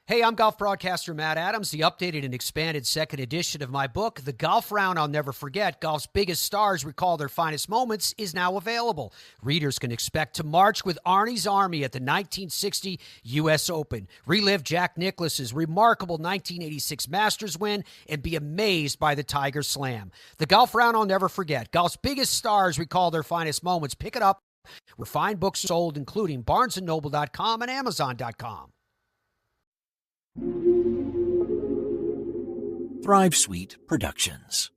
Hey, I'm golf broadcaster Matt Adams. The updated and expanded second edition of my book, The Golf Round I'll Never Forget, Golf's Biggest Stars Recall Their Finest Moments, is now available. Readers can expect to march with Arnie's Army at the 1960 U.S. Open, relive Jack Nicklaus's remarkable 1986 Masters win, and be amazed by the Tiger Slam. The Golf Round I'll Never Forget, Golf's Biggest Stars Recall Their Finest Moments. Pick it up where fine books are sold, including BarnesandNoble.com and Amazon.com. Thrive Suite Productions.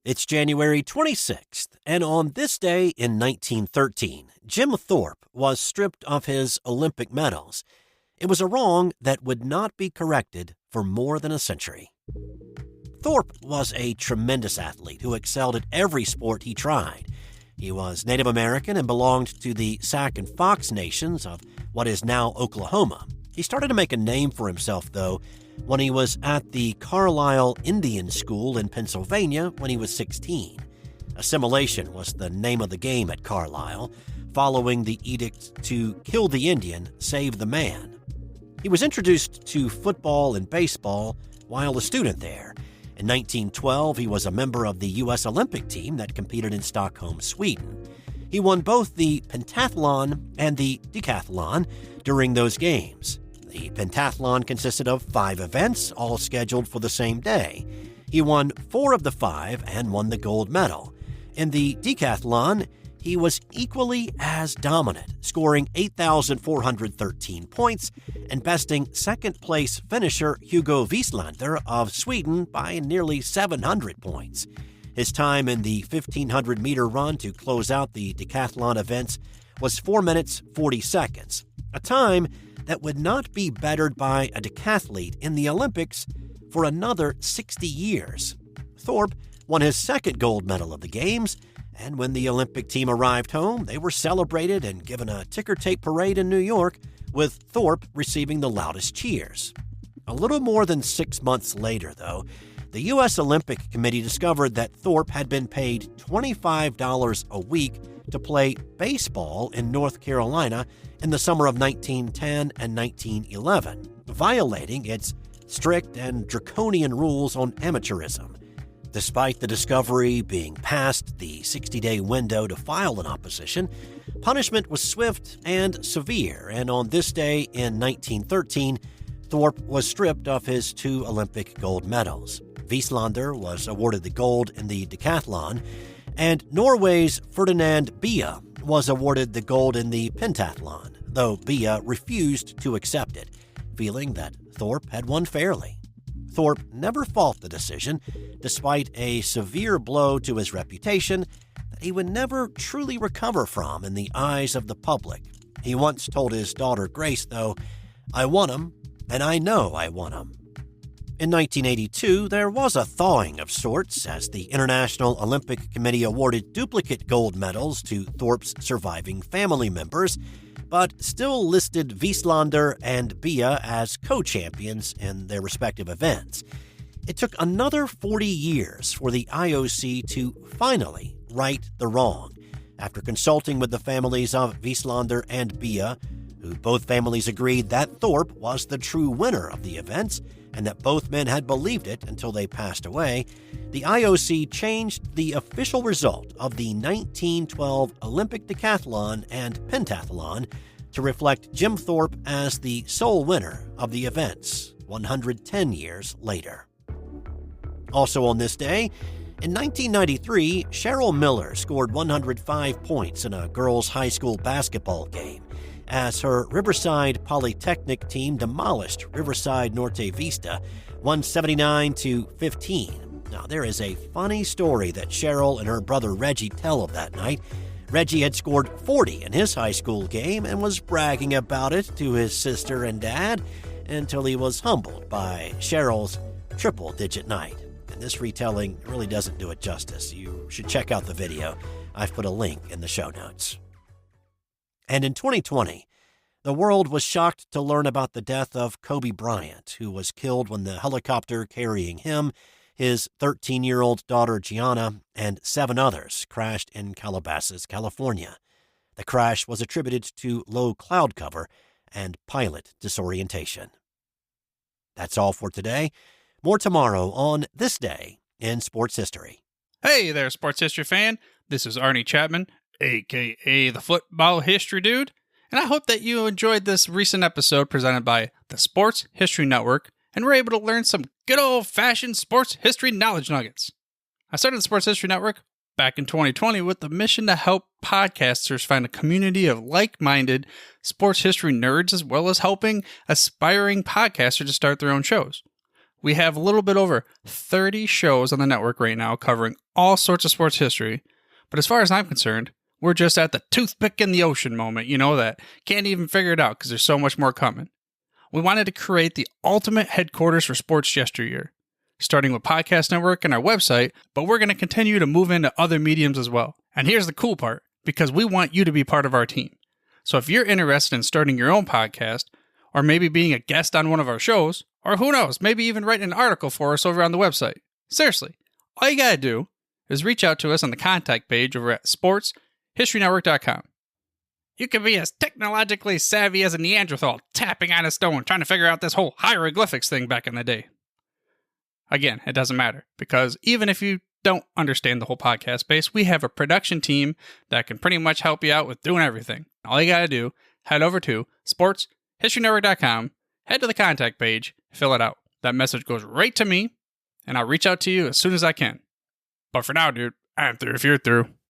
It's January 26th, and on this day in 1913, Jim Thorpe was stripped of his Olympic medals. It was a wrong that would not be corrected for more than a century. Thorpe was a tremendous athlete who excelled at every sport he tried. He was Native American and belonged to the Sac and Fox nations of what is now Oklahoma. He started to make a name for himself, though, when he was at the Carlisle Indian School in Pennsylvania when he was 16. Assimilation was the name of the game at Carlisle, following the edict to kill the Indian, save the man. He was introduced to football and baseball while a student there. In 1912, he was a member of the U.S. Olympic team that competed in Stockholm, Sweden. He won both the pentathlon and the decathlon during those games. The pentathlon consisted of 5 events, all scheduled for the same day. He won 4 of the 5 and won the gold medal. In the decathlon, he was equally as dominant, scoring 8,413 points and besting second-place finisher Hugo Wieslander of Sweden by nearly 700 points. His time in the 1,500-meter run to close out the decathlon events was 4 minutes 40 seconds, a time that would not be bettered by a decathlete in the Olympics for another 60 years. Thorpe won his second gold medal of the Games, and when the Olympic team arrived home, they were celebrated and given a ticker-tape parade in New York, with Thorpe receiving the loudest cheers. A little more than 6 months later, though, the U.S. Olympic Committee discovered that Thorpe had been paid $25 a week to play baseball in North Carolina in the summer of 1910 and 1911, violating its strict and draconian rules on amateurism. Despite the discovery being past the 60-day window to file an opposition, punishment was swift and severe, and on this day in 1913, Thorpe was stripped of his 2 Olympic gold medals. Wieslander was awarded the gold in the decathlon, and Norway's Ferdinand Bia was awarded the gold in the pentathlon, though Bia refused to accept it, feeling that Thorpe had won fairly. Thorpe never fought the decision, despite a severe blow to his reputation that he would never truly recover from in the eyes of the public. He once told his daughter Grace, though, "I won 'em, and I know I won 'em." In 1982, there was a thawing of sorts as the International Olympic Committee awarded duplicate gold medals to Thorpe's surviving family members, but still listed Wieslander and Bia as co-champions in their respective events. It took another 40 years for the IOC to finally right the wrong. After consulting with the families of Wieslander and Bia, who both families agreed that Thorpe was the true winner of the events, and that both men had believed it until they passed away, the IOC changed the official result of the 1912 Olympic decathlon and pentathlon to reflect Jim Thorpe as the sole winner of the events 110 years later. Also on this day, in 1993, Cheryl Miller scored 105 points in a girls' high school basketball game as her Riverside Polytechnic team demolished Riverside Norte Vista 179-15. Now, there is a funny story that Cheryl and her brother Reggie tell of that night. Reggie had scored 40 in his high school game and was bragging about it to his sister and dad until he was humbled by Cheryl's triple-digit night. And this retelling really doesn't do it justice. You should check out the video. I've put a link in the show notes. And in 2020, the world was shocked to learn about the death of Kobe Bryant, who was killed when the helicopter carrying him, his 13-year-old daughter Gianna, and 7 others crashed in Calabasas, California. The crash was attributed to low cloud cover and pilot disorientation. That's all for today. More tomorrow on This Day in Sports History. Hey there, sports history fan. This is Arnie Chapman, a.k.a. the Football History Dude, and I hope that you enjoyed this recent episode presented by the Sports History Network and were able to learn some good old-fashioned sports history knowledge nuggets. I started the Sports History Network back in 2020 with the mission to help podcasters find a community of like-minded sports history nerds, as well as helping aspiring podcasters to start their own shows. We have a little bit over 30 shows on the network right now covering all sorts of sports history, but as far as I'm concerned, we're just at the toothpick in the ocean moment, that can't even figure it out because there's so much more coming. We wanted to create the ultimate headquarters for sports yesteryear, starting with Podcast Network and our website, but we're going to continue to move into other mediums as well. And here's the cool part, because we want you to be part of our team. So if you're interested in starting your own podcast, or maybe being a guest on one of our shows, or who knows, maybe even writing an article for us over on the website. Seriously, all you gotta do is reach out to us on the contact page over at sportshistorynetwork.com. You can be as technologically savvy as a Neanderthal tapping on a stone trying to figure out this whole hieroglyphics thing back in the day. Again, it doesn't matter, because even if you don't understand the whole podcast space, we have a production team that can pretty much help you out with doing everything. All you gotta do, head over to sportshistorynetwork.com, head to the contact page, fill it out. That message goes right to me, and I'll reach out to you as soon as I can. But for now, dude, I'm through if you're through.